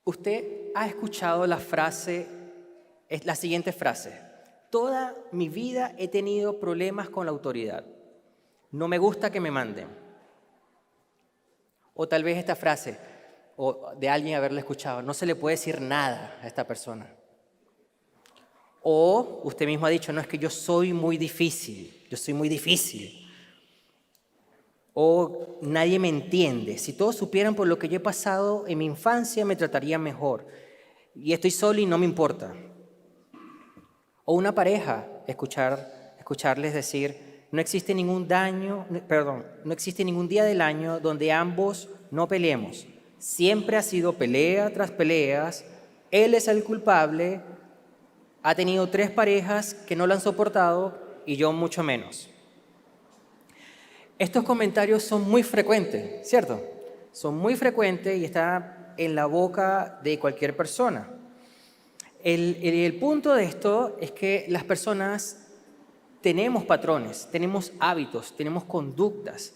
Usted ha escuchado la frase, es la siguiente frase: toda mi vida he tenido problemas con la autoridad. No me gusta que me manden. O tal vez esta frase, o de alguien haberla escuchado: no se le puede decir nada a esta persona. O usted mismo ha dicho: no, es que yo soy muy difícil, yo soy muy difícil. O nadie me entiende. Si todos supieran por lo que yo he pasado en mi infancia, me tratarían mejor. Y estoy solo y no me importa. O una pareja, escucharles decir: no existe ningún no existe ningún día del año donde ambos no peleemos. Siempre ha sido pelea tras peleas. Él es el culpable. Ha tenido 3 parejas que no lo han soportado y yo mucho menos. Estos comentarios son muy frecuentes, ¿cierto? Son muy frecuentes y están en la boca de cualquier persona. El punto de esto es que las personas tenemos patrones, tenemos hábitos, tenemos conductas,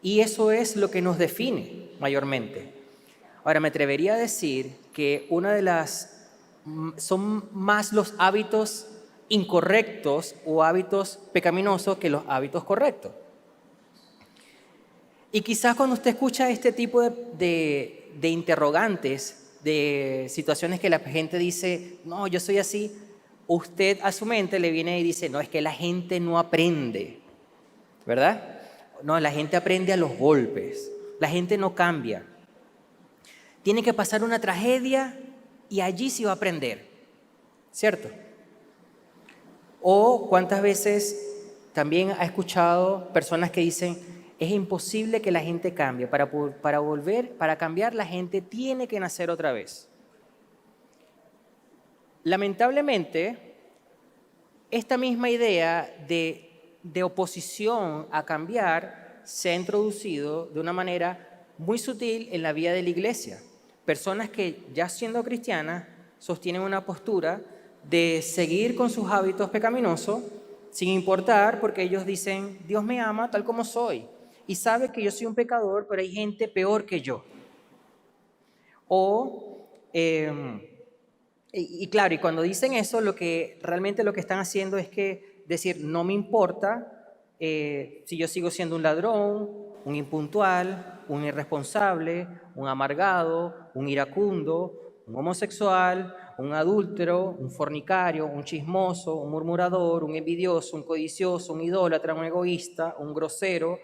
y eso es lo que nos define mayormente. Ahora, me atrevería a decir que son más los hábitos incorrectos o hábitos pecaminosos que los hábitos correctos. Y quizás cuando usted escucha este tipo de interrogantes, de situaciones que la gente dice: no, yo soy así, usted a su mente le viene y dice: no, es que la gente no aprende, ¿verdad? No, la gente aprende a los golpes, la gente no cambia. Tiene que pasar una tragedia y allí sí va a aprender, ¿cierto? O cuántas veces también ha escuchado personas que dicen: es imposible que la gente cambie, para cambiar la gente tiene que nacer otra vez. Lamentablemente, esta misma idea de oposición a cambiar se ha introducido de una manera muy sutil en la vida de la iglesia. Personas que, ya siendo cristianas, sostienen una postura de seguir con sus hábitos pecaminosos sin importar, porque ellos dicen: Dios me ama tal como soy y sabe que yo soy un pecador, pero hay gente peor que yo. Y claro, y cuando dicen eso, realmente lo que están haciendo es decir: no me importa si yo sigo siendo un ladrón, un impuntual, un irresponsable, un amargado, un iracundo, un homosexual, un adúltero, un fornicario, un chismoso, un murmurador, un envidioso, un codicioso, un idólatra, un egoísta, un grosero,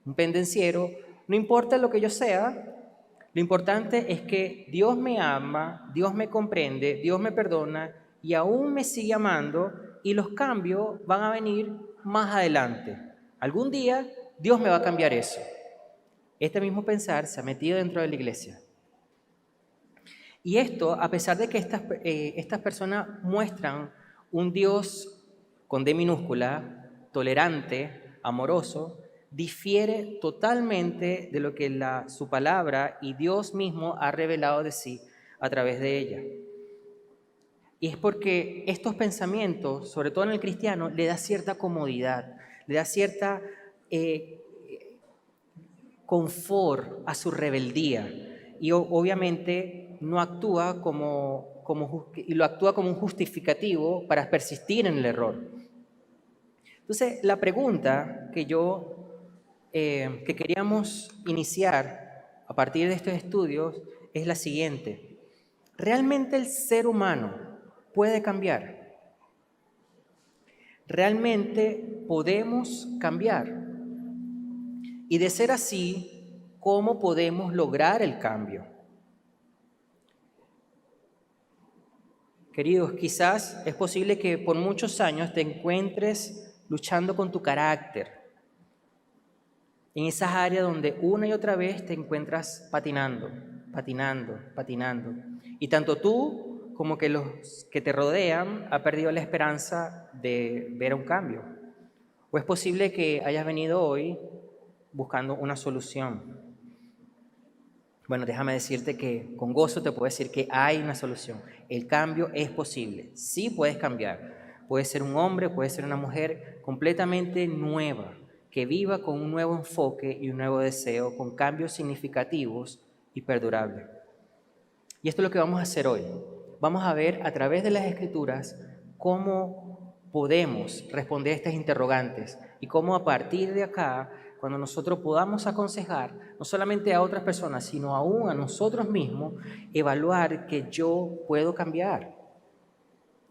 un pendenciero. No importa lo que yo sea, lo importante es que Dios me ama, Dios me comprende, Dios me perdona y aún me sigue amando, y los cambios van a venir más adelante. Algún día Dios me va a cambiar eso. Este mismo pensar se ha metido dentro de la iglesia. Y esto, a pesar de que estas personas muestran un Dios con D minúscula, tolerante, amoroso, difiere totalmente de lo que su palabra y Dios mismo ha revelado de sí a través de ella. Y es porque estos pensamientos, sobre todo en el cristiano, le da cierta comodidad, le da cierta confort a su rebeldía, y obviamente no actúa lo actúa como un justificativo para persistir en el error. Entonces, la pregunta que queríamos iniciar a partir de estos estudios es la siguiente: ¿realmente el ser humano puede cambiar? ¿Realmente podemos cambiar? Y de ser así, ¿cómo podemos lograr el cambio? Queridos, quizás es posible que por muchos años te encuentres luchando con tu carácter, en esas áreas donde una y otra vez te encuentras patinando. Y tanto tú como que los que te rodean han perdido la esperanza de ver un cambio. ¿O es posible que hayas venido hoy buscando una solución? Bueno, déjame decirte que con gozo te puedo decir que hay una solución. El cambio es posible. Sí puedes cambiar. Puedes ser un hombre, puedes ser una mujer completamente nueva, que viva con un nuevo enfoque y un nuevo deseo, con cambios significativos y perdurables. Y esto es lo que vamos a hacer hoy. Vamos a ver a través de las Escrituras cómo podemos responder a estas interrogantes y cómo a partir de acá, cuando nosotros podamos aconsejar, no solamente a otras personas, sino aún a nosotros mismos, evaluar que yo puedo cambiar.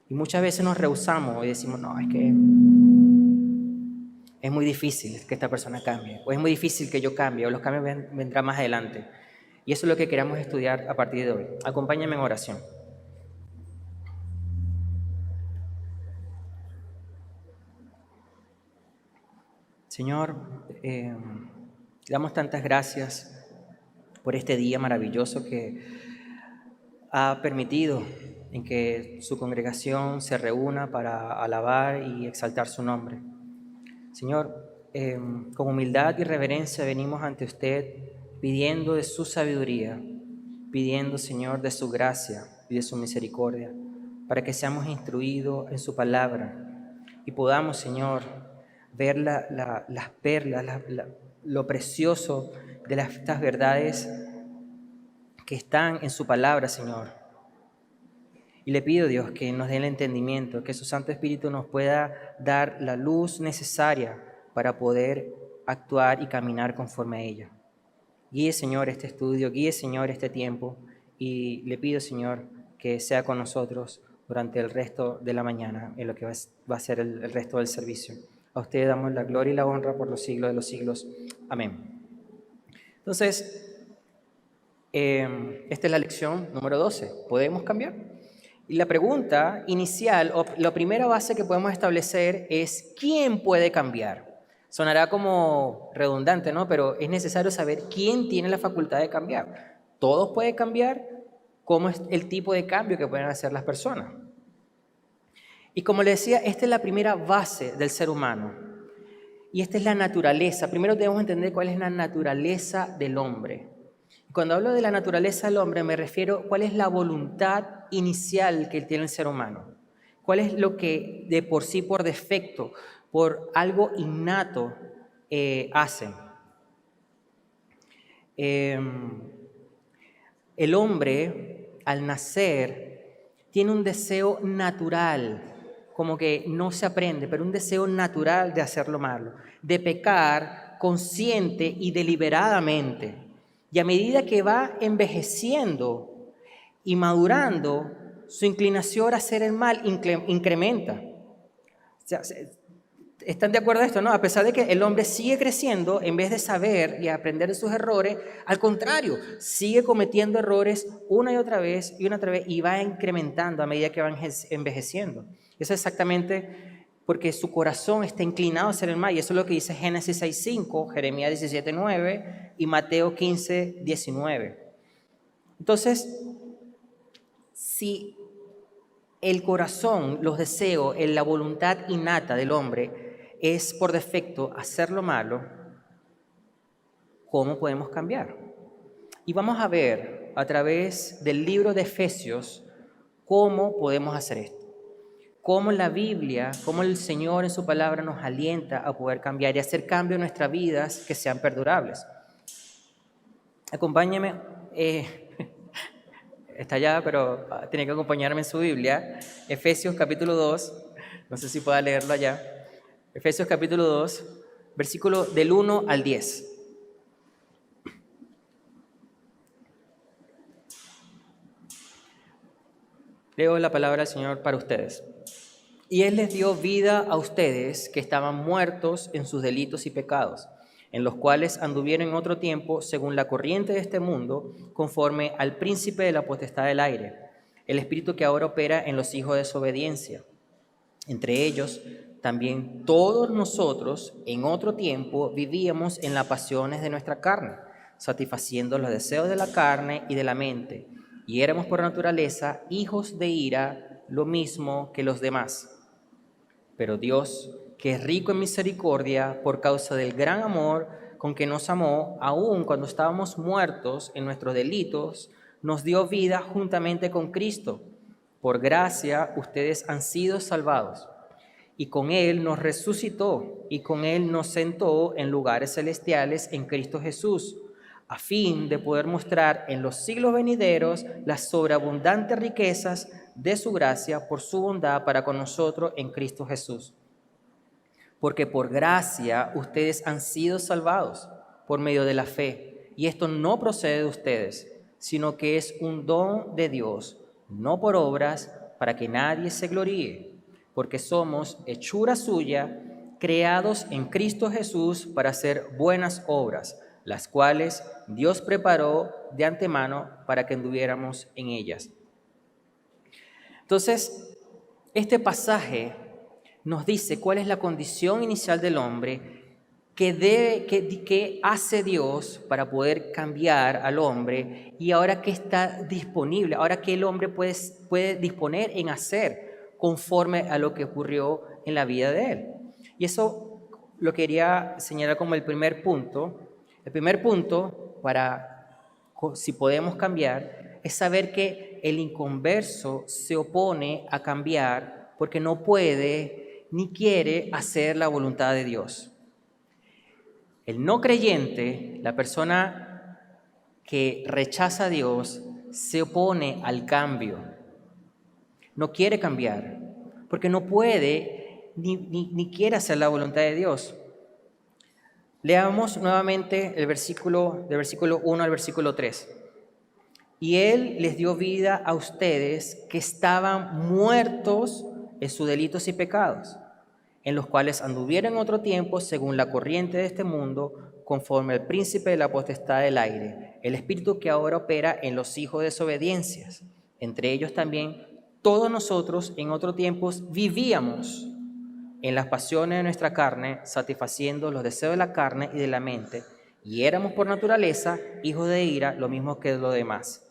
Y muchas veces nos rehusamos y decimos, no, es que es muy difícil que esta persona cambie, o es muy difícil que yo cambie, o los cambios vendrán más adelante. Y eso es lo que queremos estudiar a partir de hoy. Acompáñenme en oración. Señor, damos tantas gracias por este día maravilloso que ha permitido en que su congregación se reúna para alabar y exaltar su nombre. Señor, con humildad y reverencia venimos ante usted pidiendo de su sabiduría, pidiendo, Señor, de su gracia y de su misericordia, para que seamos instruidos en su palabra y podamos, Señor, ver las perlas, lo precioso de estas verdades que están en su palabra, Señor. Y le pido, Dios, que nos dé el entendimiento, que su Santo Espíritu nos pueda dar la luz necesaria para poder actuar y caminar conforme a ella. Guíe, Señor, este estudio, guíe, Señor, este tiempo, y le pido, Señor, que sea con nosotros durante el resto de la mañana, en lo que va a ser el resto del servicio. A usted damos la gloria y la honra por los siglos de los siglos. Amén. Entonces, esta es la lección número 12. ¿Podemos cambiar? Y la pregunta inicial, o la primera base que podemos establecer es ¿quién puede cambiar? Sonará como redundante, ¿no? Pero es necesario saber quién tiene la facultad de cambiar. ¿Todos pueden cambiar? ¿Cómo es el tipo de cambio que pueden hacer las personas? Y como le decía, esta es la primera base del ser humano. Y esta es la naturaleza. Primero debemos entender cuál es la naturaleza del hombre. Cuando hablo de la naturaleza del hombre me refiero a cuál es la voluntad inicial que tiene el ser humano. Cuál es lo que de por sí, por defecto, por algo innato hacen. El hombre, al nacer, tiene un deseo natural, como que no se aprende, pero un deseo natural de hacer lo malo, de pecar consciente y deliberadamente. Y a medida que va envejeciendo y madurando, su inclinación a hacer el mal incrementa. O sea, ¿están de acuerdo a esto? No, a pesar de que el hombre sigue creciendo, en vez de saber y aprender de sus errores, al contrario, sigue cometiendo errores una y otra vez y va incrementando a medida que va envejeciendo. Eso es exactamente porque su corazón está inclinado a hacer el mal, y eso es lo que dice Génesis 6:5, Jeremías 17:9 y Mateo 15:19. Entonces, si el corazón, los deseos, la voluntad innata del hombre es por defecto hacer lo malo, ¿cómo podemos cambiar? Y vamos a ver a través del libro de Efesios cómo podemos hacer esto. Cómo la Biblia, cómo el Señor en su palabra nos alienta a poder cambiar y hacer cambios en nuestras vidas que sean perdurables. Acompáñeme, está allá, pero tiene que acompañarme en su Biblia. Efesios capítulo 2, no sé si pueda leerlo allá. Efesios capítulo 2, versículo del 1 al 10. Leo la palabra del Señor para ustedes. Y Él les dio vida a ustedes que estaban muertos en sus delitos y pecados, en los cuales anduvieron en otro tiempo según la corriente de este mundo, conforme al príncipe de la potestad del aire, el espíritu que ahora opera en los hijos de desobediencia. Entre ellos, también todos nosotros en otro tiempo vivíamos en las pasiones de nuestra carne, satisfaciendo los deseos de la carne y de la mente, y éramos por naturaleza hijos de ira, lo mismo que los demás. Pero Dios, que es rico en misericordia, por causa del gran amor con que nos amó, aun cuando estábamos muertos en nuestros delitos, nos dio vida juntamente con Cristo. Por gracia ustedes han sido salvados. Y con Él nos resucitó, y con Él nos sentó en lugares celestiales en Cristo Jesús, a fin de poder mostrar en los siglos venideros las sobreabundantes riquezas de su gracia por su bondad para con nosotros en Cristo Jesús. Porque por gracia ustedes han sido salvados por medio de la fe, y esto no procede de ustedes, sino que es un don de Dios, no por obras, para que nadie se gloríe, porque somos hechura suya, creados en Cristo Jesús para hacer buenas obras, las cuales Dios preparó de antemano para que anduviéramos en ellas. Entonces, este pasaje nos dice cuál es la condición inicial del hombre, qué hace Dios para poder cambiar al hombre y ahora qué está disponible, ahora qué el hombre puede disponer en hacer conforme a lo que ocurrió en la vida de él. Y eso lo quería señalar como el primer punto. El primer punto para si podemos cambiar es saber que el inconverso se opone a cambiar porque no puede ni quiere hacer la voluntad de Dios. El no creyente, la persona que rechaza a Dios, se opone al cambio. No quiere cambiar, porque no puede ni quiere hacer la voluntad de Dios. Leamos nuevamente el versículo, del versículo 1 al versículo 3. Y Él les dio vida a ustedes que estaban muertos en sus delitos y pecados, en los cuales anduvieron en otro tiempo según la corriente de este mundo, conforme al príncipe de la potestad del aire, el espíritu que ahora opera en los hijos de desobediencias. Entre ellos también todos nosotros en otro tiempo vivíamos en las pasiones de nuestra carne, satisfaciendo los deseos de la carne y de la mente, y éramos por naturaleza hijos de ira, lo mismo que los demás.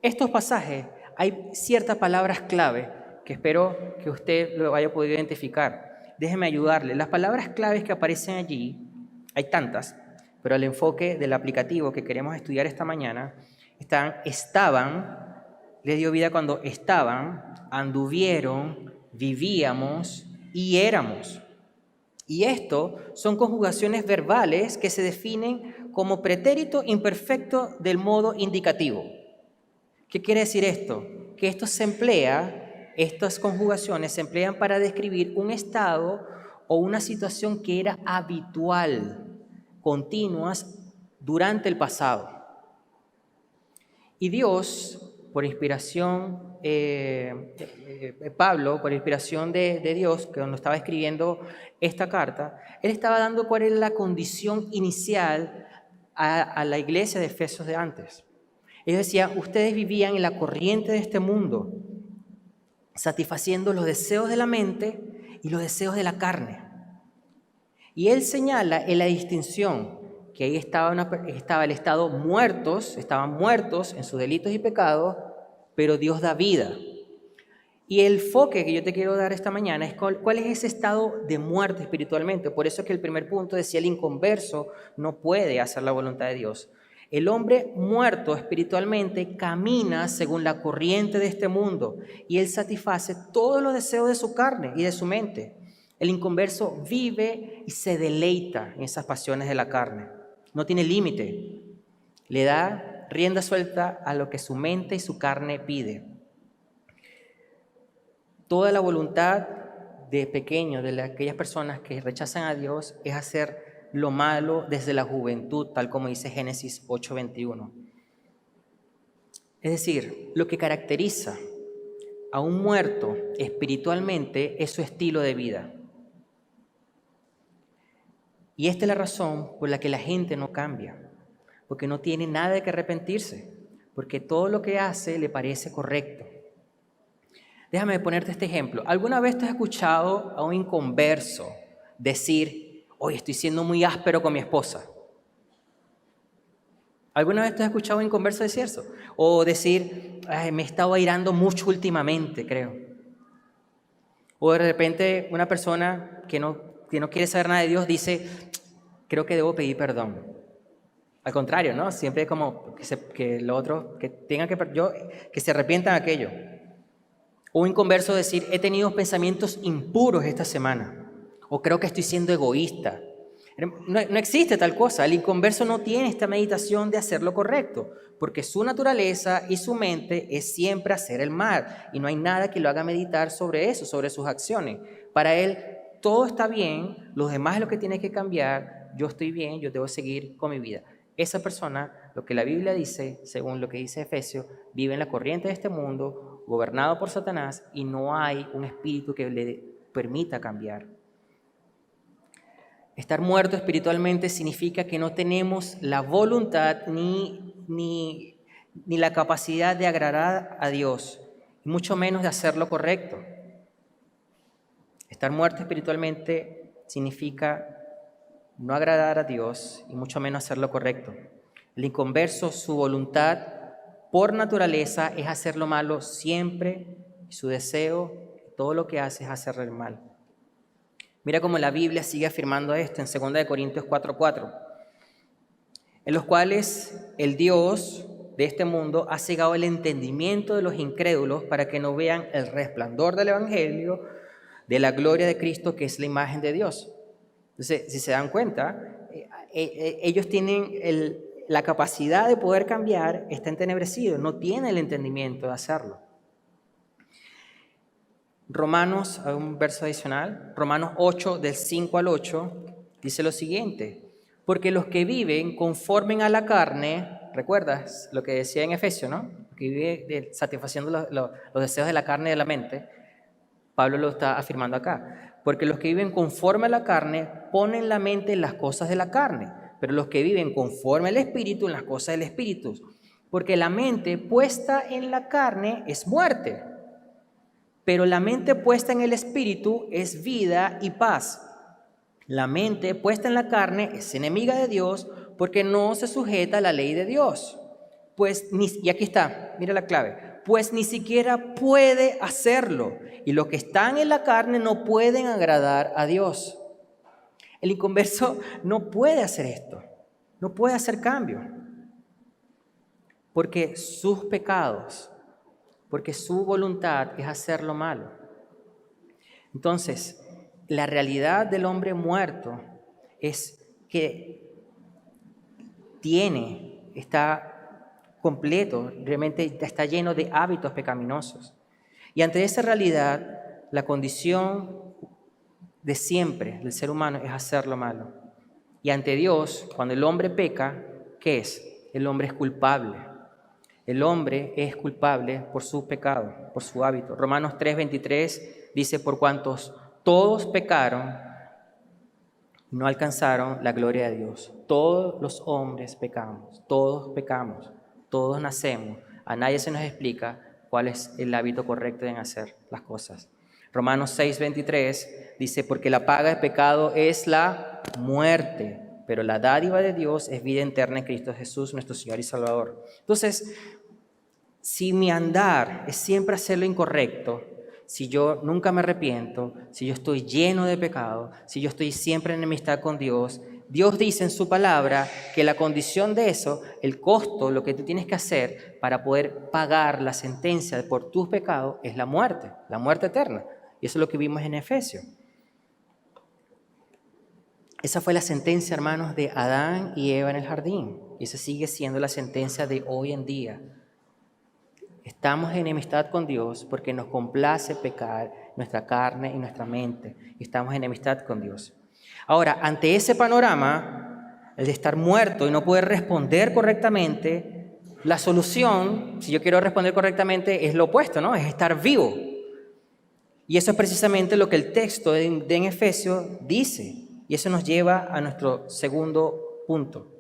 Estos pasajes hay ciertas palabras clave que espero que usted lo haya podido identificar. Déjeme ayudarle. Las palabras claves que aparecen allí, hay tantas, pero el enfoque del aplicativo que queremos estudiar esta mañana, estaban, le dio vida cuando estaban, anduvieron, vivíamos y éramos. Y esto son conjugaciones verbales que se definen como pretérito imperfecto del modo indicativo. ¿Qué quiere decir esto? Que esto se emplea, estas conjugaciones se emplean para describir un estado o una situación que era habitual, continuas durante el pasado. Y Dios, por inspiración, Pablo, por inspiración de Dios, que cuando estaba escribiendo esta carta, él estaba dando cuál era la condición inicial a la iglesia de Efesios de antes. Él decía, ustedes vivían en la corriente de este mundo, satisfaciendo los deseos de la mente y los deseos de la carne. Y él señala en la distinción que ahí estaba el estado muertos, estaban muertos en sus delitos y pecados, pero Dios da vida. Y el enfoque que yo te quiero dar esta mañana es cuál es ese estado de muerte espiritualmente. Por eso es que el primer punto decía el inconverso no puede hacer la voluntad de Dios. El hombre muerto espiritualmente camina según la corriente de este mundo y él satisface todos los deseos de su carne y de su mente. El inconverso vive y se deleita en esas pasiones de la carne. No tiene límite. Le da rienda suelta a lo que su mente y su carne pide. Toda la voluntad de pequeño de aquellas personas que rechazan a Dios es hacer lo malo desde la juventud, tal como dice Génesis 8:21. Es decir, lo que caracteriza a un muerto espiritualmente es su estilo de vida. Y esta es la razón por la que la gente no cambia, porque no tiene nada de que arrepentirse, porque todo lo que hace le parece correcto. Déjame ponerte este ejemplo. ¿Alguna vez te has escuchado a un inconverso decir, hoy estoy siendo muy áspero con mi esposa? ¿Alguna vez te has escuchado a un inconverso decir eso? O decir, me he estado airando mucho últimamente, creo. O de repente una persona que no quiere saber nada de Dios dice, creo que debo pedir perdón. Al contrario, ¿no? Siempre es como que lo otro, que se arrepientan de aquello. O un inconverso decir, he tenido pensamientos impuros esta semana. O creo que estoy siendo egoísta. No existe tal cosa. El inconverso no tiene esta meditación de hacer lo correcto, porque su naturaleza y su mente es siempre hacer el mal, y no hay nada que lo haga meditar sobre eso, sobre sus acciones. Para él todo está bien, los demás es lo que tiene que cambiar, yo estoy bien, yo debo seguir con mi vida. Esa persona, lo que la Biblia dice, según lo que dice Efesios, vive en la corriente de este mundo, gobernado por Satanás, y no hay un espíritu que le permita cambiar. Estar muerto espiritualmente significa que no tenemos la voluntad ni la capacidad de agradar a Dios, y mucho menos de hacer lo correcto. Estar muerto espiritualmente significa no agradar a Dios y mucho menos hacer lo correcto. El inconverso, su voluntad por naturaleza es hacer lo malo siempre, y su deseo, todo lo que hace es hacer el mal. Mira cómo la Biblia sigue afirmando esto en 2 Corintios 4:4, en los cuales el Dios de este mundo ha cegado el entendimiento de los incrédulos para que no vean el resplandor del Evangelio de la gloria de Cristo, que es la imagen de Dios. Entonces, si se dan cuenta, ellos tienen la capacidad de poder cambiar, está entenebrecido, no tiene el entendimiento de hacerlo. Romanos, hay un verso adicional, Romanos 8, del 5 al 8, dice lo siguiente: porque los que viven conforme a la carne, ¿recuerdas lo que decía en Efesios, no? Que vive satisfaciendo los deseos de la carne y de la mente. Pablo lo está afirmando acá. Porque los que viven conforme a la carne ponen la mente en las cosas de la carne, pero los que viven conforme al Espíritu en las cosas del Espíritu. Porque la mente puesta en la carne es muerte, pero la mente puesta en el Espíritu es vida y paz. La mente puesta en la carne es enemiga de Dios porque no se sujeta a la ley de Dios. Y aquí está, mira la clave. Pues ni siquiera puede hacerlo, y los que están en la carne no pueden agradar a Dios. El inconverso no puede hacer esto, no puede hacer cambio, porque sus pecados, porque su voluntad es hacer lo malo. Entonces, la realidad del hombre muerto es que está completo, realmente está lleno de hábitos pecaminosos. Y ante esa realidad, la condición de siempre del ser humano es hacer lo malo. Y ante Dios, cuando el hombre peca, ¿qué es? El hombre es culpable. El hombre es culpable por su pecado, por su hábito. Romanos 3:23 dice: por cuantos todos pecaron, no alcanzaron la gloria de Dios. Todos los hombres pecamos, todos nacemos. A nadie se nos explica cuál es el hábito correcto en hacer las cosas. Romanos 6:23 dice: porque la paga del pecado es la muerte, pero la dádiva de Dios es vida eterna en Cristo Jesús, nuestro Señor y Salvador. Entonces, si mi andar es siempre hacer lo incorrecto, si yo nunca me arrepiento, si yo estoy lleno de pecado, si yo estoy siempre en enemistad con Dios, Dios dice en su palabra que la condición de eso, el costo, lo que tú tienes que hacer para poder pagar la sentencia por tus pecados es la muerte eterna. Y eso es lo que vimos en Efesios. Esa fue la sentencia, hermanos, de Adán y Eva en el jardín. Y esa sigue siendo la sentencia de hoy en día. Estamos en enemistad con Dios porque nos complace pecar nuestra carne y nuestra mente. Y estamos en enemistad con Dios. Ahora, ante ese panorama, el de estar muerto y no poder responder correctamente, la solución, si yo quiero responder correctamente, es lo opuesto, ¿no? Es estar vivo. Y eso es precisamente lo que el texto de Efesios dice. Y eso nos lleva a nuestro segundo punto.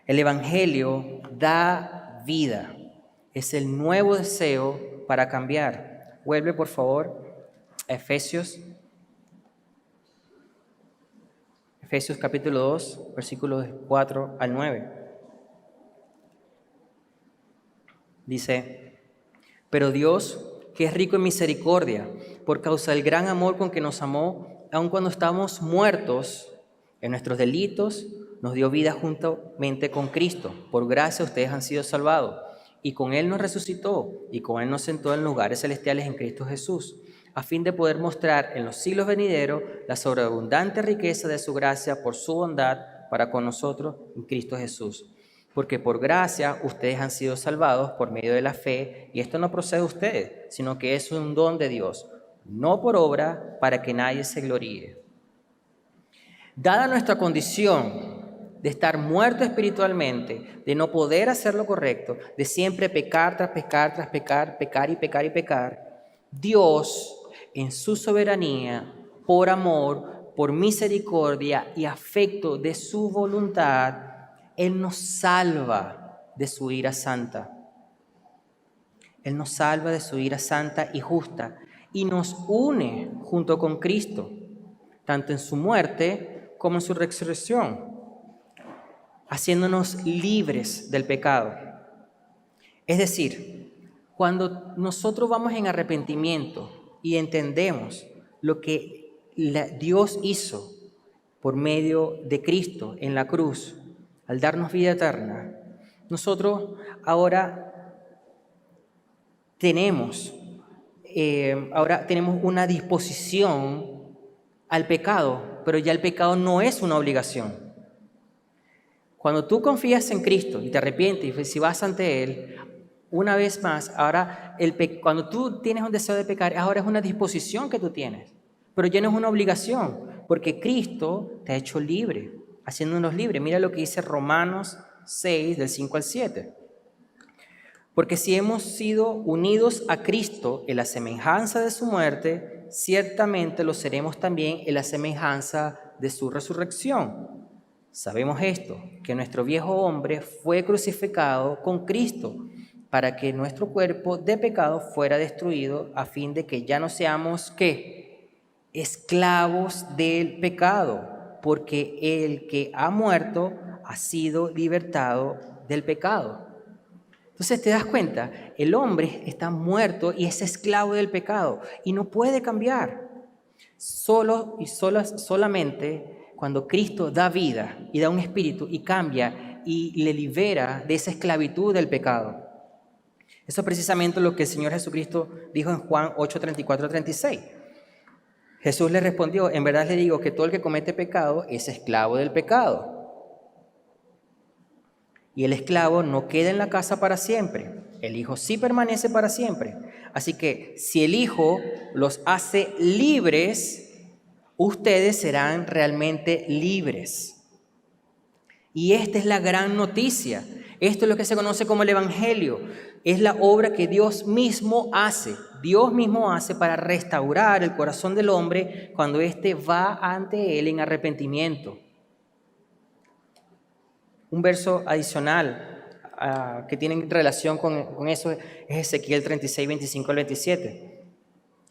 El Evangelio da vida. Es el nuevo deseo para cambiar. Vuelve, por favor, a Efesios capítulo 2, versículos 4 al 9. Dice: pero Dios, que es rico en misericordia, por causa del gran amor con que nos amó, aun cuando estábamos muertos en nuestros delitos, nos dio vida juntamente con Cristo. Por gracia ustedes han sido salvados. Y con Él nos resucitó, y con Él nos sentó en lugares celestiales en Cristo Jesús, a fin de poder mostrar en los siglos venideros la sobreabundante riqueza de su gracia por su bondad para con nosotros en Cristo Jesús. Porque por gracia ustedes han sido salvados por medio de la fe, y esto no procede de ustedes, sino que es un don de Dios, no por obra, para que nadie se gloríe. Dada nuestra condición de estar muerto espiritualmente, de no poder hacer lo correcto, de siempre pecar tras pecar tras pecar, pecar y pecar y pecar, Dios, en su soberanía, por amor, por misericordia y afecto de su voluntad, Él nos salva de su ira santa. Él nos salva de su ira santa y justa y nos une junto con Cristo, tanto en su muerte como en su resurrección, haciéndonos libres del pecado. Es decir, cuando nosotros vamos en arrepentimiento y entendemos lo que Dios hizo por medio de Cristo en la cruz, al darnos vida eterna, nosotros ahora tenemos una disposición al pecado, pero ya el pecado no es una obligación. Cuando tú confías en Cristo y te arrepientes y si vas ante Él, una vez más, ahora cuando tú tienes un deseo de pecar, ahora es una disposición que tú tienes, pero ya no es una obligación, porque Cristo te ha hecho libre, haciéndonos libres. Mira lo que dice Romanos 6, del 5 al 7. Porque si hemos sido unidos a Cristo en la semejanza de su muerte, ciertamente lo seremos también en la semejanza de su resurrección. Sabemos esto, que nuestro viejo hombre fue crucificado con Cristo para que nuestro cuerpo de pecado fuera destruido, a fin de que ya no seamos, ¿qué? Esclavos del pecado, porque el que ha muerto ha sido libertado del pecado. Entonces te das cuenta, el hombre está muerto y es esclavo del pecado y no puede cambiar. Solamente cuando Cristo da vida y da un espíritu y cambia y le libera de esa esclavitud del pecado. Eso es precisamente lo que el Señor Jesucristo dijo en Juan 8, 34 36. Jesús le respondió: en verdad le digo que todo el que comete pecado es esclavo del pecado. Y el esclavo no queda en la casa para siempre. El Hijo sí permanece para siempre. Así que si el Hijo los hace libres, ustedes serán realmente libres. Y esta es la gran noticia. Esto es lo que se conoce como el Evangelio. Es la obra que Dios mismo hace. Dios mismo hace para restaurar el corazón del hombre cuando éste va ante Él en arrepentimiento. Un verso adicional que tiene relación con eso es Ezequiel 36, 25 al 27.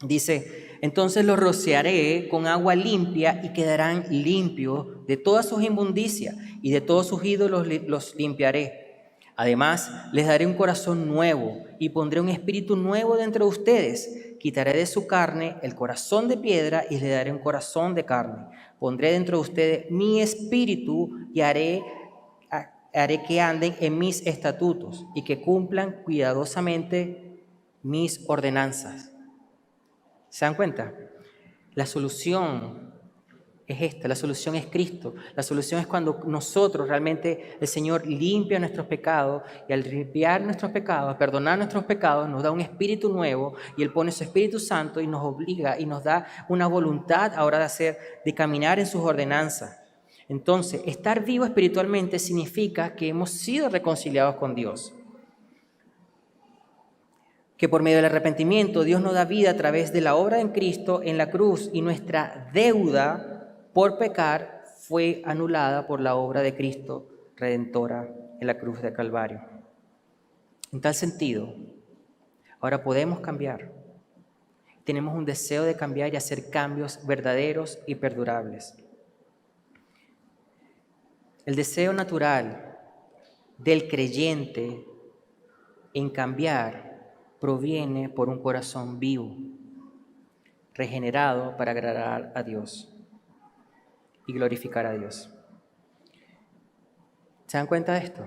Dice: entonces los rociaré con agua limpia y quedarán limpios de todas sus inmundicias, y de todos sus ídolos los limpiaré. Además, les daré un corazón nuevo y pondré un espíritu nuevo dentro de ustedes. Quitaré de su carne el corazón de piedra y les daré un corazón de carne. Pondré dentro de ustedes mi espíritu y haré que anden en mis estatutos y que cumplan cuidadosamente mis ordenanzas. ¿Se dan cuenta? La solución es esta, la solución es Cristo. La solución es cuando nosotros realmente, el Señor limpia nuestros pecados, y al limpiar nuestros pecados, a perdonar nuestros pecados, nos da un espíritu nuevo, y Él pone su Espíritu Santo y nos obliga y nos da una voluntad ahora de caminar en sus ordenanzas. Entonces, estar vivo espiritualmente significa que hemos sido reconciliados con Dios. Que por medio del arrepentimiento Dios nos da vida a través de la obra en Cristo en la cruz, y nuestra deuda por pecar fue anulada por la obra de Cristo redentora en la cruz de Calvario. En tal sentido, ahora podemos cambiar. Tenemos un deseo de cambiar y hacer cambios verdaderos y perdurables. El deseo natural del creyente en cambiar proviene por un corazón vivo, regenerado para agradar a Dios y glorificar a Dios. ¿Se dan cuenta de esto?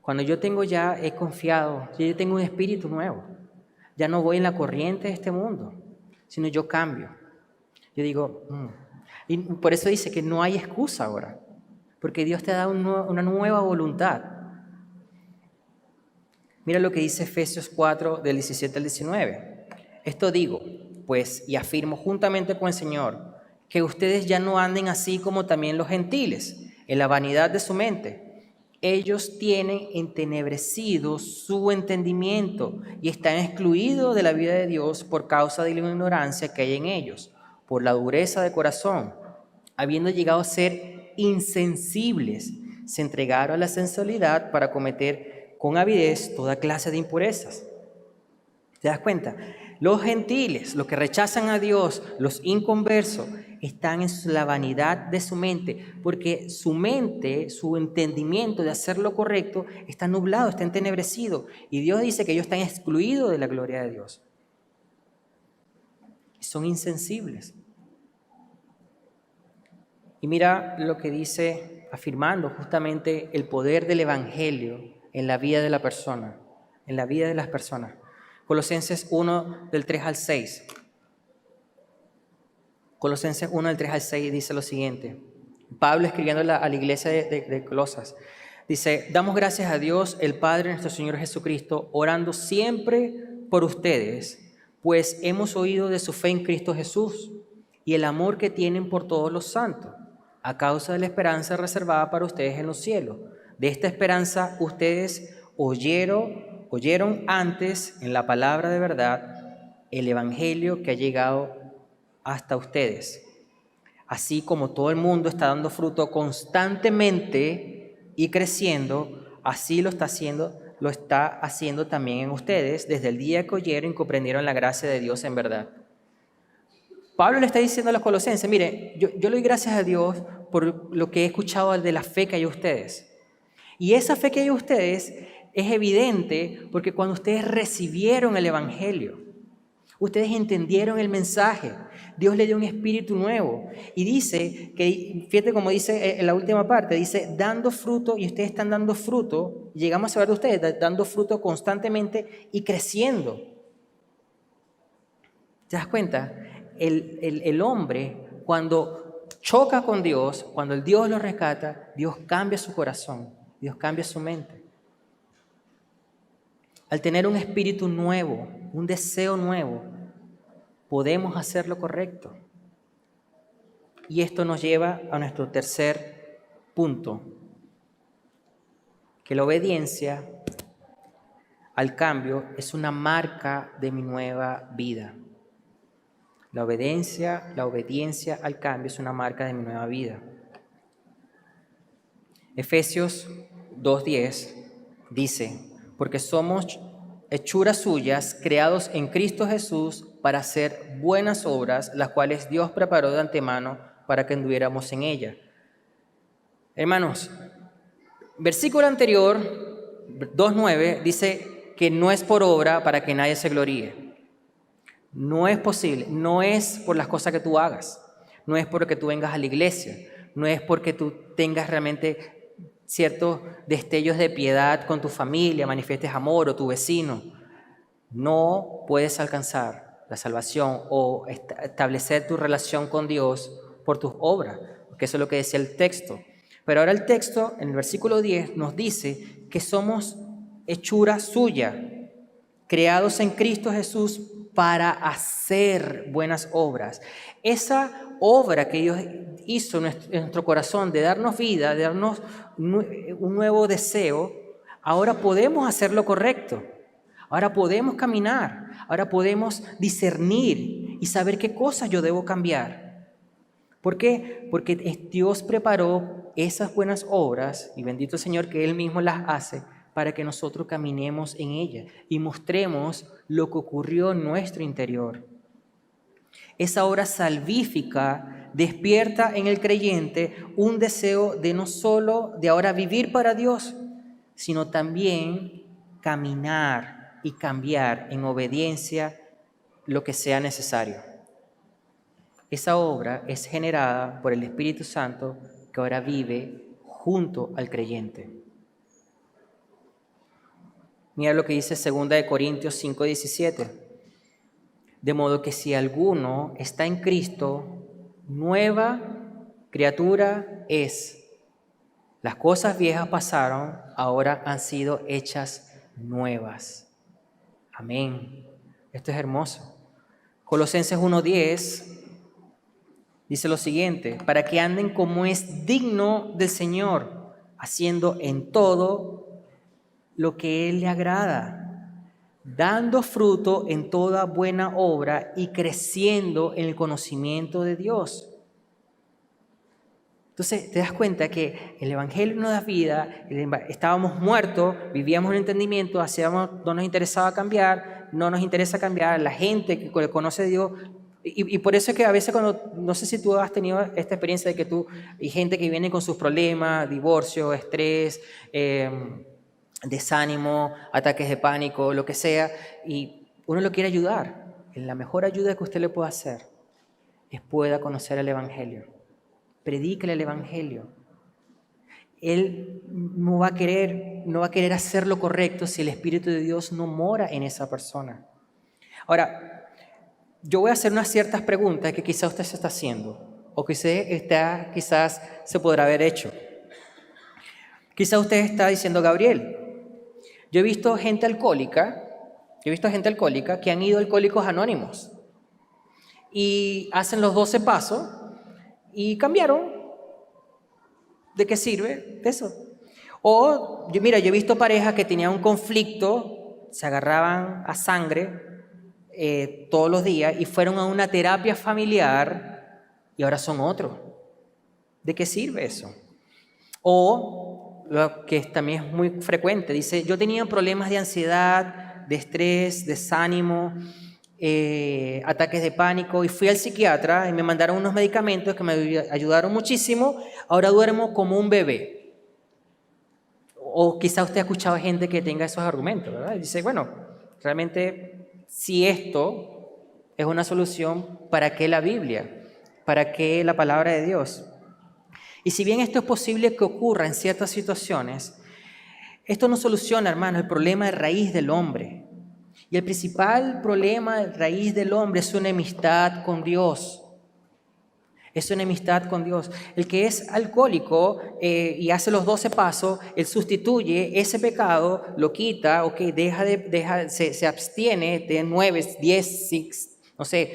Cuando yo he confiado, yo tengo un espíritu nuevo. Ya no voy en la corriente de este mundo, sino yo cambio. Yo digo, y por eso dice que no hay excusa ahora, porque Dios te ha dado una nueva voluntad. Mira lo que dice Efesios 4, del 17 al 19. Esto digo, pues, y afirmo juntamente con el Señor, que ustedes ya no anden así como también los gentiles, en la vanidad de su mente. Ellos tienen entenebrecido su entendimiento y están excluidos de la vida de Dios por causa de la ignorancia que hay en ellos, por la dureza de corazón. Habiendo llegado a ser insensibles, se entregaron a la sensualidad para cometer con avidez toda clase de impurezas. ¿Te das cuenta? Los gentiles, los que rechazan a Dios, los inconversos, están en la vanidad de su mente, porque su mente, su entendimiento de hacer lo correcto está nublado, está entenebrecido. Y Dios dice que ellos están excluidos de la gloria de Dios. Son insensibles. Y mira lo que dice, afirmando justamente el poder del Evangelio en la vida de la persona, en la vida de las personas. Colosenses 1, del 3 al 6. Colosenses 1, del 3 al 6 dice lo siguiente. Pablo escribiendo a la iglesia de Colosas. Dice, damos gracias a Dios, el Padre de nuestro Señor Jesucristo, orando siempre por ustedes, pues hemos oído de su fe en Cristo Jesús y el amor que tienen por todos los santos, a causa de la esperanza reservada para ustedes en los cielos. De esta esperanza ustedes oyeron antes en la palabra de verdad el evangelio que ha llegado hasta ustedes. Así como todo el mundo está dando fruto constantemente y creciendo, así lo está haciendo también en ustedes desde el día que oyeron y comprendieron la gracia de Dios en verdad. Pablo le está diciendo a los colosenses, mire, yo le doy gracias a Dios por lo que he escuchado de la fe que hay en ustedes. Y esa fe que hay en ustedes es evidente porque cuando ustedes recibieron el evangelio, ustedes entendieron el mensaje, Dios le dio un espíritu nuevo. Y dice, que fíjate como dice en la última parte, dice, dando fruto, y ustedes están dando fruto, llegamos a ver de ustedes, dando fruto constantemente y creciendo. ¿Te das cuenta? El hombre, cuando choca con Dios, cuando el Dios lo rescata, Dios cambia su corazón, Dios cambia su mente. Al tener un espíritu nuevo, un deseo nuevo, podemos hacer lo correcto. Y esto nos lleva a nuestro tercer punto, que la obediencia al cambio es una marca de mi nueva vida. La obediencia al cambio es una marca de mi nueva vida. Efesios 2:10 dice, porque somos hechuras suyas, creados en Cristo Jesús para hacer buenas obras, las cuales Dios preparó de antemano para que anduviéramos en ellas. Hermanos, versículo anterior, 2:9, dice que no es por obra para que nadie se gloríe. No es posible, no es por las cosas que tú hagas, no es porque tú vengas a la iglesia, no es porque tú tengas realmente ciertos destellos de piedad con tu familia, manifiestes amor o tu vecino. No puedes alcanzar la salvación o establecer tu relación con Dios por tus obras, porque eso es lo que decía el texto. Pero ahora el texto, en el versículo 10, nos dice que somos hechura suya, creados en Cristo Jesús para hacer buenas obras. Esa obra que Dios hizo en nuestro corazón de darnos vida, de darnos un nuevo deseo, ahora podemos hacer lo correcto. Ahora podemos caminar, ahora podemos discernir y saber qué cosas yo debo cambiar. ¿Por qué? Porque Dios preparó esas buenas obras, y bendito el Señor que Él mismo las hace, para que nosotros caminemos en ellas y mostremos lo que ocurrió en nuestro interior. Esa obra salvífica despierta en el creyente un deseo de no solo de ahora vivir para Dios, sino también caminar y cambiar en obediencia lo que sea necesario. Esa obra es generada por el Espíritu Santo que ahora vive junto al creyente. Mira lo que dice 2 Corintios 5:17. De modo que si alguno está en Cristo, nueva criatura es. Las cosas viejas pasaron, ahora han sido hechas nuevas. Amén. Esto es hermoso. Colosenses 1:10 dice lo siguiente: para que anden como es digno del Señor, haciendo en todo lo que Él le agrada, dando fruto en toda buena obra y creciendo en el conocimiento de Dios. Entonces te das cuenta que el Evangelio nos da vida, estábamos muertos, vivíamos en entendimiento, no nos interesaba cambiar, no nos interesa cambiar, la gente que conoce a Dios. Y por eso es que a veces no sé si tú has tenido esta experiencia de que hay gente que viene con sus problemas, divorcio, estrés, desánimo, ataques de pánico, lo que sea, y uno lo quiere ayudar. La mejor ayuda que usted le pueda hacer es pueda conocer el Evangelio. Predícale el Evangelio. Él no va a querer hacer lo correcto si el Espíritu de Dios no mora en esa persona. Ahora, yo voy a hacer unas ciertas preguntas que quizás usted se está haciendo o que quizás se podrá haber hecho. Quizás usted está diciendo: Gabriel, yo he visto gente alcohólica que han ido a Alcohólicos Anónimos y hacen los 12 pasos y cambiaron. ¿De qué sirve eso? O, yo he visto parejas que tenían un conflicto, se agarraban a sangre todos los días y fueron a una terapia familiar y ahora son otros. ¿De qué sirve eso? O, lo que también es muy frecuente, dice: yo tenía problemas de ansiedad, de estrés, desánimo, ataques de pánico, y fui al psiquiatra y me mandaron unos medicamentos que me ayudaron muchísimo, ahora duermo como un bebé. O quizá usted ha escuchado gente que tenga esos argumentos, ¿verdad? Y dice: bueno, realmente si esto es una solución, ¿para qué la Biblia? ¿Para qué la palabra de Dios? Y si bien esto es posible que ocurra en ciertas situaciones, esto no soluciona, hermano, el problema de raíz del hombre. Y el principal problema de raíz del hombre es su enemistad con Dios. Es su enemistad con Dios. El que es alcohólico y hace los 12 pasos, él sustituye ese pecado, lo quita, se abstiene de 9, 10, 6, no sé,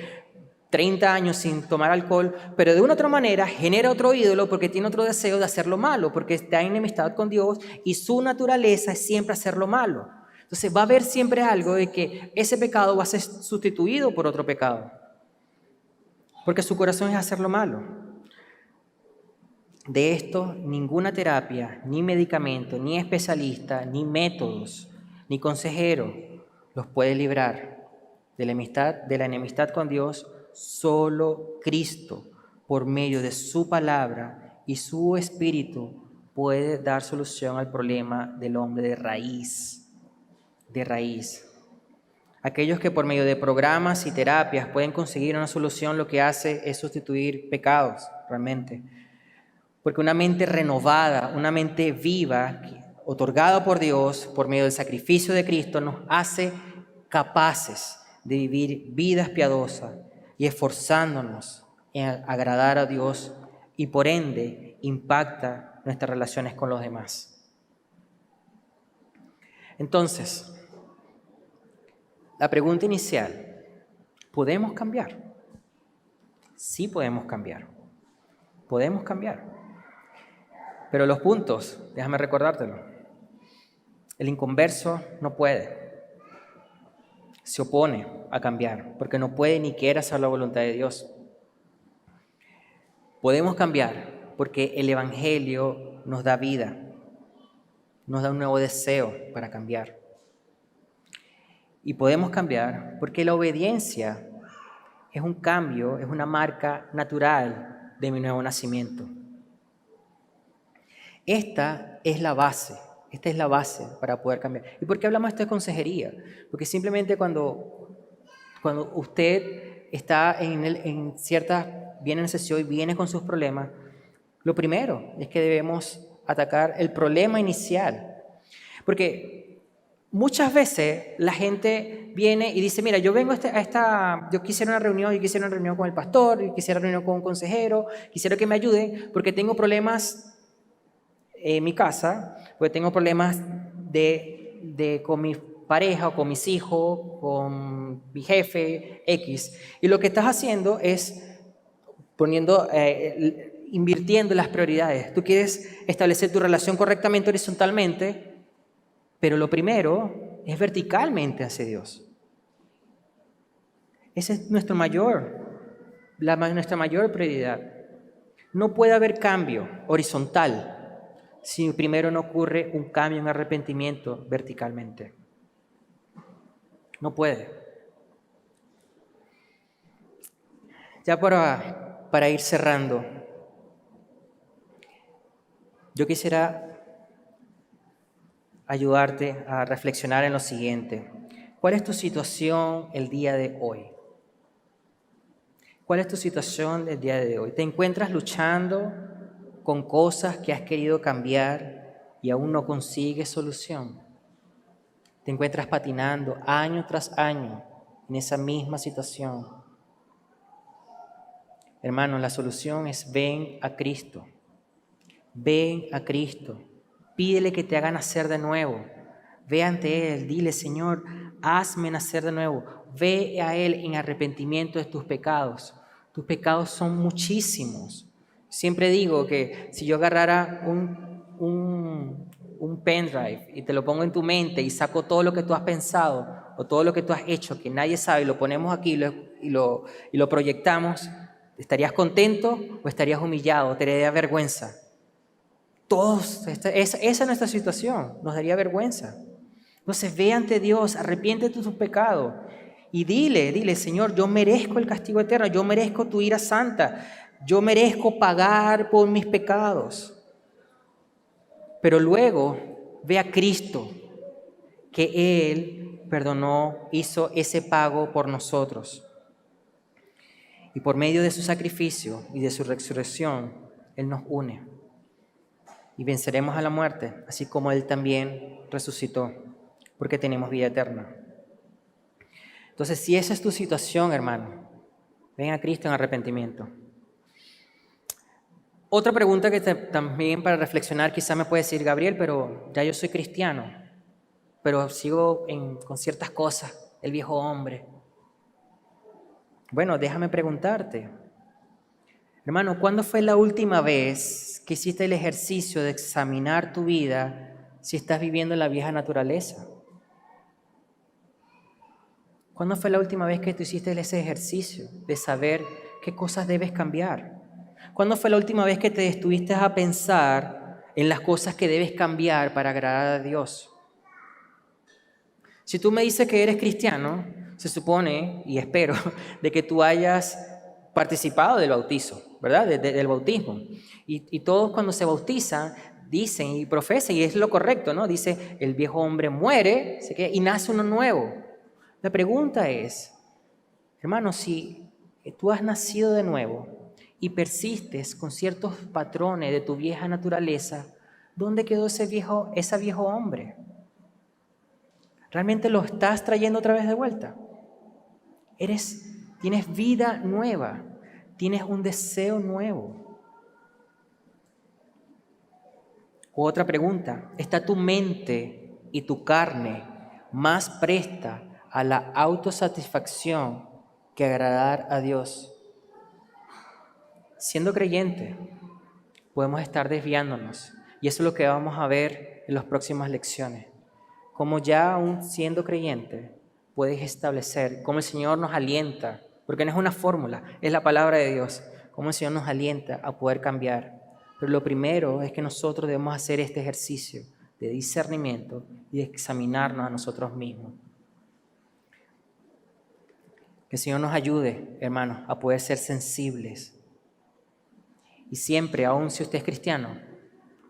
30 años sin tomar alcohol, pero de una otra manera genera otro ídolo porque tiene otro deseo de hacer lo malo, porque está en enemistad con Dios y su naturaleza es siempre hacer lo malo. Entonces va a haber siempre algo de que ese pecado va a ser sustituido por otro pecado, porque su corazón es hacer lo malo. De esto ninguna terapia, ni medicamento, ni especialista, ni métodos, ni consejero los puede librar de la enemistad con Dios. Solo Cristo, por medio de su palabra y su Espíritu, puede dar solución al problema del hombre de raíz. Aquellos que por medio de programas y terapias pueden conseguir una solución, lo que hace es sustituir pecados, realmente. Porque una mente renovada, una mente viva, otorgada por Dios por medio del sacrificio de Cristo, nos hace capaces de vivir vidas piadosas y esforzándonos en agradar a Dios, y por ende impacta nuestras relaciones con los demás. Entonces, la pregunta inicial: ¿podemos cambiar? Sí podemos cambiar. Podemos cambiar. Pero los puntos, déjame recordártelo. El inconverso no puede. Se opone a cambiar porque no puede ni quiere hacer la voluntad de Dios. Podemos cambiar porque el Evangelio nos da vida, nos da un nuevo deseo para cambiar. Y podemos cambiar porque la obediencia es un cambio, es una marca natural de mi nuevo nacimiento. Esta es la base para poder cambiar. ¿Y por qué hablamos esto de consejería? Porque simplemente cuando usted está viene en sesión y viene con sus problemas, lo primero es que debemos atacar el problema inicial. Porque muchas veces la gente viene y dice, mira, yo vengo yo quisiera una reunión, con el pastor, yo quisiera una reunión con un consejero, quisiera que me ayuden porque tengo problemas en mi casa, porque tengo problemas con mi pareja o con mis hijos, con mi jefe, X. Y lo que estás haciendo es invirtiendo las prioridades. Tú quieres establecer tu relación correctamente, horizontalmente, pero lo primero es verticalmente hacia Dios. Esa es nuestra mayor prioridad. No puede haber cambio horizontal si primero no ocurre un cambio en arrepentimiento verticalmente. No puede. Ya para ir cerrando, yo quisiera ayudarte a reflexionar en lo siguiente. ¿Cuál es tu situación el día de hoy? ¿Cuál es tu situación el día de hoy? ¿Te encuentras luchando con cosas que has querido cambiar y aún no consigues solución? ¿Te encuentras patinando año tras año en esa misma situación? Hermano, la solución es ven a Cristo. Ven a Cristo. Pídele que te haga nacer de nuevo. Ve ante Él, dile, Señor, hazme nacer de nuevo. Ve a Él en arrepentimiento de tus pecados. Tus pecados son muchísimos. Siempre digo que si yo agarrara un pendrive y te lo pongo en tu mente y saco todo lo que tú has pensado o todo lo que tú has hecho que nadie sabe y lo ponemos aquí y lo proyectamos, ¿estarías contento o estarías humillado? ¿Te daría vergüenza? Esa es nuestra situación, nos daría vergüenza. Entonces ve ante Dios, arrepiéntete de tus pecados y dile, Señor, yo merezco el castigo eterno, yo merezco tu ira santa, yo merezco pagar por mis pecados. Pero luego ve a Cristo, que Él perdonó, hizo ese pago por nosotros. Y por medio de su sacrificio y de su resurrección, Él nos une. Y venceremos a la muerte, así como Él también resucitó, porque tenemos vida eterna. Entonces, si esa es tu situación, hermano, ven a Cristo en arrepentimiento. Otra pregunta que también para reflexionar, quizá me puede decir, Gabriel, pero ya yo soy cristiano, pero sigo con ciertas cosas, el viejo hombre. Bueno, déjame preguntarte, hermano, ¿cuándo fue la última vez que hiciste el ejercicio de examinar tu vida si estás viviendo en la vieja naturaleza? ¿Cuándo fue la última vez que tú hiciste ese ejercicio de saber qué cosas debes cambiar? ¿Cuándo fue la última vez que te detuviste a pensar en las cosas que debes cambiar para agradar a Dios? Si tú me dices que eres cristiano, se supone, y espero, de que tú hayas participado del bautizo, ¿verdad? Del bautismo. Y todos cuando se bautizan dicen y profesan, y es lo correcto, ¿no? Dice, el viejo hombre muere y nace uno nuevo. La pregunta es, hermano, si tú has nacido de nuevo y persistes con ciertos patrones de tu vieja naturaleza, ¿dónde quedó ese viejo hombre? ¿Realmente lo estás trayendo otra vez de vuelta? Tienes vida nueva, tienes un deseo nuevo. Otra pregunta, ¿está tu mente y tu carne más presta a la autosatisfacción que agradar a Dios? Siendo creyente, podemos estar desviándonos y eso es lo que vamos a ver en las próximas lecciones. Como ya aún siendo creyente, puedes establecer cómo el Señor nos alienta, porque no es una fórmula, es la palabra de Dios, cómo el Señor nos alienta a poder cambiar. Pero lo primero es que nosotros debemos hacer este ejercicio de discernimiento y de examinarnos a nosotros mismos. Que el Señor nos ayude, hermanos, a poder ser sensibles. Y siempre, aun si usted es cristiano,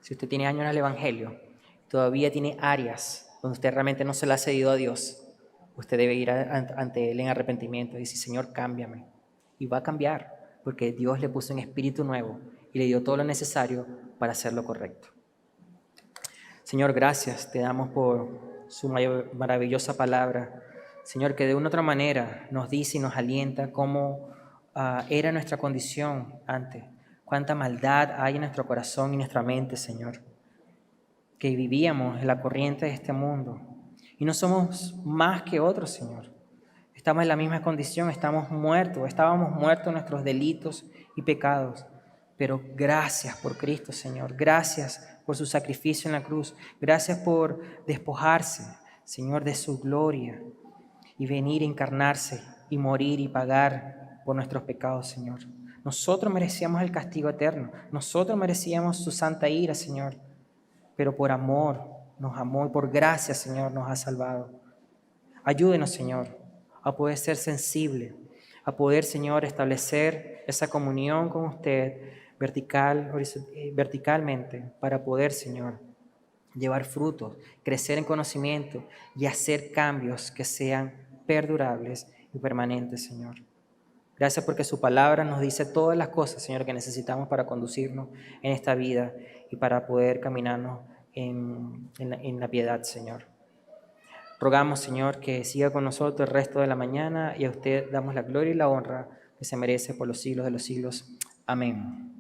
si usted tiene años en el Evangelio, todavía tiene áreas donde usted realmente no se la ha cedido a Dios, usted debe ir ante Él en arrepentimiento y decir, Señor, cámbiame. Y va a cambiar, porque Dios le puso un espíritu nuevo y le dio todo lo necesario para hacer lo correcto. Señor, gracias te damos por su maravillosa palabra. Señor, que de una u otra manera nos dice y nos alienta cómo era nuestra condición antes, cuánta maldad hay en nuestro corazón y nuestra mente, Señor, que vivíamos en la corriente de este mundo y no somos más que otros, Señor. Estamos en la misma condición, estábamos muertos en nuestros delitos y pecados. Pero gracias por Cristo, Señor. Gracias por su sacrificio en la cruz. Gracias por despojarse, Señor, de su gloria y venir a encarnarse y morir y pagar por nuestros pecados, Señor. Nosotros merecíamos el castigo eterno. Nosotros merecíamos su santa ira, Señor. Pero por amor nos amó y por gracia, Señor, nos ha salvado. Ayúdenos, Señor, a poder ser sensible, a poder, Señor, establecer esa comunión con usted verticalmente para poder, Señor, llevar frutos, crecer en conocimiento y hacer cambios que sean perdurables y permanentes, Señor. Gracias porque su palabra nos dice todas las cosas, Señor, que necesitamos para conducirnos en esta vida y para poder caminarnos en la piedad, Señor. Rogamos, Señor, que siga con nosotros el resto de la mañana y a usted damos la gloria y la honra que se merece por los siglos de los siglos. Amén.